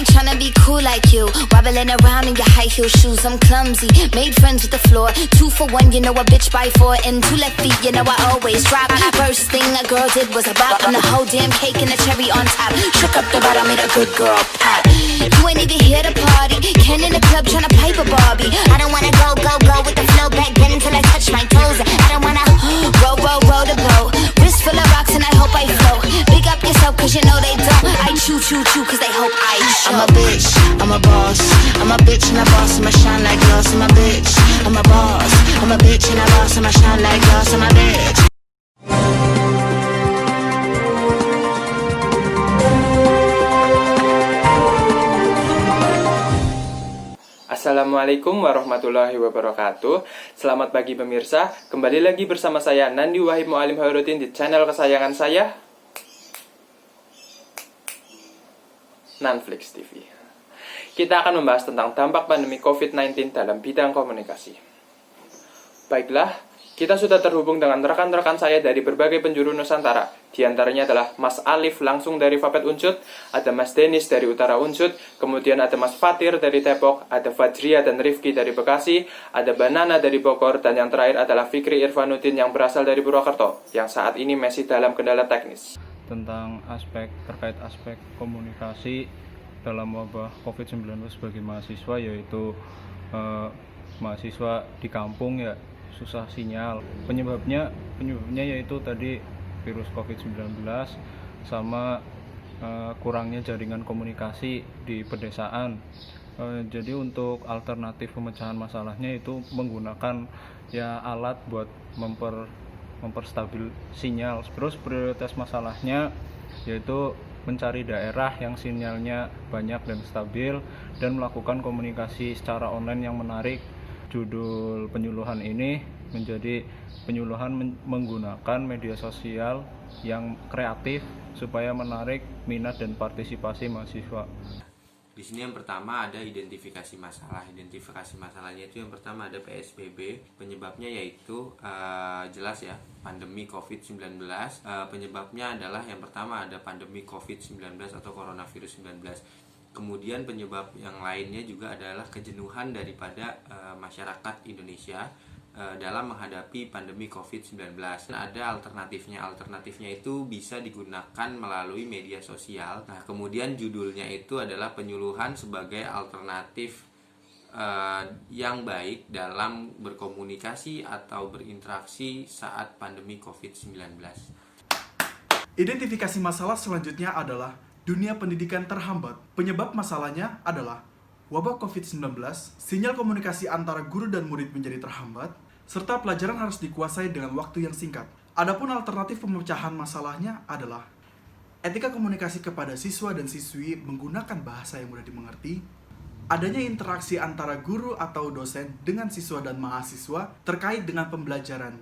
tryna be cool like you. Wobbling around in your high heel shoes, I'm clumsy. Made friends with the floor. 2 for 1, you know a bitch by 4. And 2 left feet, you know I always drop. First thing a girl did was a bop. And the whole damn cake and the cherry on top. Shook up the bottom, made a good girl pop. You ain't even here to party. Ken in the club tryna pipe a Barbie. I don't wanna go with the flow back then until I touch my toes. I don't wanna roll the boat. Wrist full of rocks and I hope I float. Big up yourself cause you know they don't. I chew cause they hope I show. I'm a bitch, I'm a boss. I'm a bitch and a boss, I'ma shine like glass. I'm a bitch, I'm a boss. I'm a bitch and a boss, I'ma shine like glass. I'm a bitch. Assalamualaikum warahmatullahi wabarakatuh. Selamat pagi pemirsa. Kembali lagi bersama saya Nandi Wahib Mualim Khairuddin di channel kesayangan saya, Nanflix TV. Kita akan membahas tentang dampak pandemi COVID-19 dalam bidang komunikasi. Baiklah, kita sudah terhubung dengan rekan-rekan saya dari berbagai penjuru Nusantara. Di antaranya adalah Mas Alif langsung dari Fapet Unsud, ada Mas Denis dari Utara Unsud, kemudian ada Mas Fatir dari Depok, ada Fajria dan Rifki dari Bekasi, ada Banana dari Bogor, dan yang terakhir adalah Fikri Irfanuddin yang berasal dari Purwokerto, yang saat ini masih dalam kendala teknis. Tentang terkait aspek komunikasi dalam wabah COVID-19 bagi mahasiswa, yaitu mahasiswa di kampung ya susah sinyal. Penyebabnya yaitu tadi virus COVID-19 sama kurangnya jaringan komunikasi di pedesaan. Jadi untuk alternatif pemecahan masalahnya itu menggunakan ya alat buat memperstabil sinyal. Terus prioritas masalahnya yaitu mencari daerah yang sinyalnya banyak dan stabil dan melakukan komunikasi secara online yang menarik. Judul penyuluhan ini menjadi penyuluhan menggunakan media sosial yang kreatif supaya menarik minat dan partisipasi mahasiswa. Di sini yang pertama ada identifikasi masalah. Identifikasi masalahnya itu yang pertama ada PSBB. Penyebabnya yaitu jelas ya, pandemi COVID-19. Penyebabnya adalah yang pertama ada pandemi COVID-19 atau coronavirus 19. Kemudian penyebab yang lainnya juga adalah kejenuhan daripada masyarakat Indonesia dalam menghadapi pandemi COVID-19. Ada alternatifnya itu bisa digunakan melalui media sosial. Nah, kemudian judulnya itu adalah penyuluhan sebagai alternatif yang baik dalam berkomunikasi atau berinteraksi saat pandemi COVID-19. Identifikasi masalah selanjutnya adalah dunia pendidikan terhambat. Penyebab masalahnya adalah wabah COVID-19, sinyal komunikasi antara guru dan murid menjadi terhambat, serta pelajaran harus dikuasai dengan waktu yang singkat. Adapun alternatif pemecahan masalahnya adalah etika komunikasi kepada siswa dan siswi menggunakan bahasa yang mudah dimengerti, adanya interaksi antara guru atau dosen dengan siswa dan mahasiswa terkait dengan pembelajaran,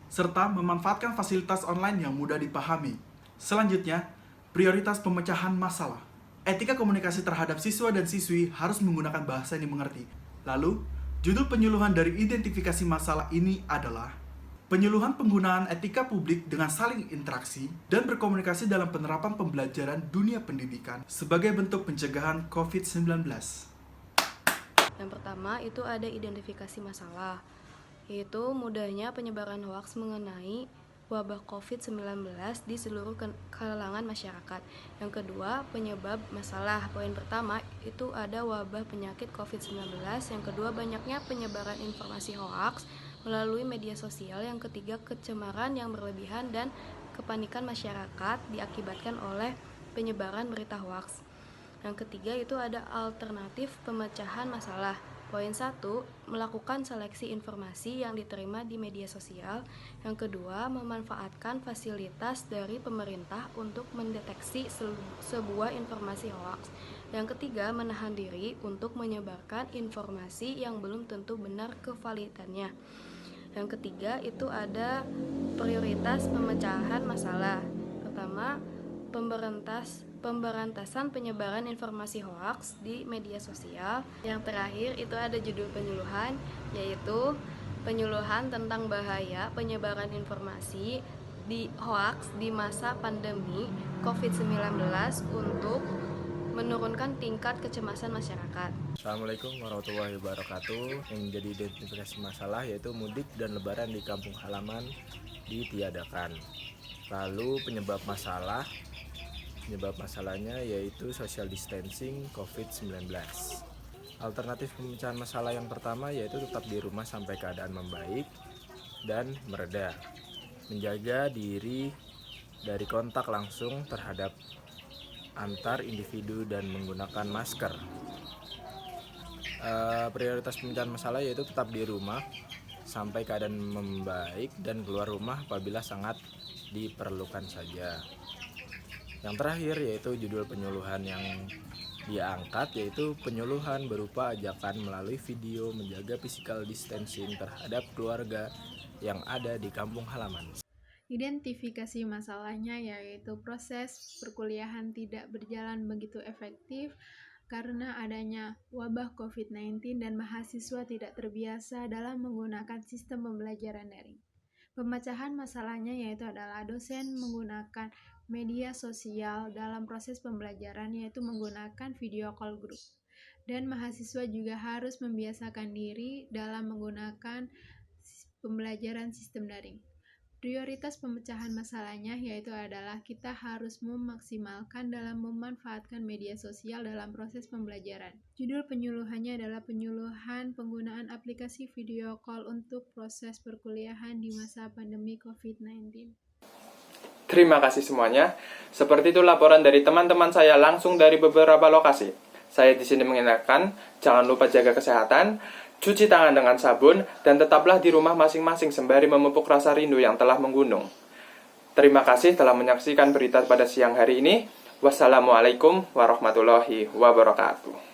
serta memanfaatkan fasilitas online yang mudah dipahami. Selanjutnya, prioritas pemecahan masalah. Etika komunikasi terhadap siswa dan siswi harus menggunakan bahasa yang dimengerti. Lalu, judul penyuluhan dari identifikasi masalah ini adalah penyuluhan penggunaan etika publik dengan saling interaksi dan berkomunikasi dalam penerapan pembelajaran dunia pendidikan sebagai bentuk pencegahan COVID-19. Yang pertama itu ada identifikasi masalah, yaitu mudahnya penyebaran hoaks mengenai wabah COVID-19 di seluruh kalangan masyarakat. Yang kedua, penyebab masalah. Poin pertama itu ada wabah penyakit COVID-19. Yang kedua, banyaknya penyebaran informasi hoaks melalui media sosial. Yang ketiga, kecemaran yang berlebihan dan kepanikan masyarakat diakibatkan oleh penyebaran berita hoaks. Yang ketiga itu ada alternatif pemecahan masalah. Poin 1, melakukan seleksi informasi yang diterima di media sosial. Yang kedua, memanfaatkan fasilitas dari pemerintah untuk mendeteksi sebuah informasi hoaks. Yang ketiga, menahan diri untuk menyebarkan informasi yang belum tentu benar kevalidannya. Yang ketiga, itu ada prioritas pemecahan masalah. Pertama, pemberantasan penyebaran informasi hoaks di media sosial. Yang terakhir itu ada judul penyuluhan, yaitu penyuluhan tentang bahaya penyebaran informasi di hoaks di masa pandemi COVID-19 untuk menurunkan tingkat kecemasan masyarakat. Assalamualaikum warahmatullahi wabarakatuh. Yang menjadi identifikasi masalah yaitu mudik dan lebaran di kampung halaman ditiadakan. Lalu penyebab masalahnya yaitu social distancing COVID-19. Alternatif pemecahan masalah yang pertama yaitu tetap di rumah sampai keadaan membaik dan mereda. Menjaga diri dari kontak langsung terhadap antar individu dan menggunakan masker. Prioritas pemecahan masalah yaitu tetap di rumah sampai keadaan membaik dan keluar rumah apabila sangat diperlukan saja. Yang terakhir yaitu judul penyuluhan yang dia angkat, yaitu penyuluhan berupa ajakan melalui video menjaga physical distancing terhadap keluarga yang ada di kampung halaman. Identifikasi masalahnya yaitu proses perkuliahan tidak berjalan begitu efektif karena adanya wabah COVID-19 dan mahasiswa tidak terbiasa dalam menggunakan sistem pembelajaran daring. Pemecahan masalahnya yaitu adalah dosen menggunakan media sosial dalam proses pembelajaran yaitu menggunakan video call group. Dan mahasiswa juga harus membiasakan diri dalam menggunakan pembelajaran sistem daring. Prioritas pemecahan masalahnya yaitu adalah kita harus memaksimalkan dalam memanfaatkan media sosial dalam proses pembelajaran. Judul penyuluhannya adalah penyuluhan penggunaan aplikasi video call untuk proses perkuliahan di masa pandemi COVID-19. Terima kasih semuanya. Seperti itu laporan dari teman-teman saya langsung dari beberapa lokasi. Saya di sini mengingatkan, jangan lupa jaga kesehatan, cuci tangan dengan sabun, dan tetaplah di rumah masing-masing sembari memupuk rasa rindu yang telah menggunung. Terima kasih telah menyaksikan berita pada siang hari ini. Wassalamualaikum warahmatullahi wabarakatuh.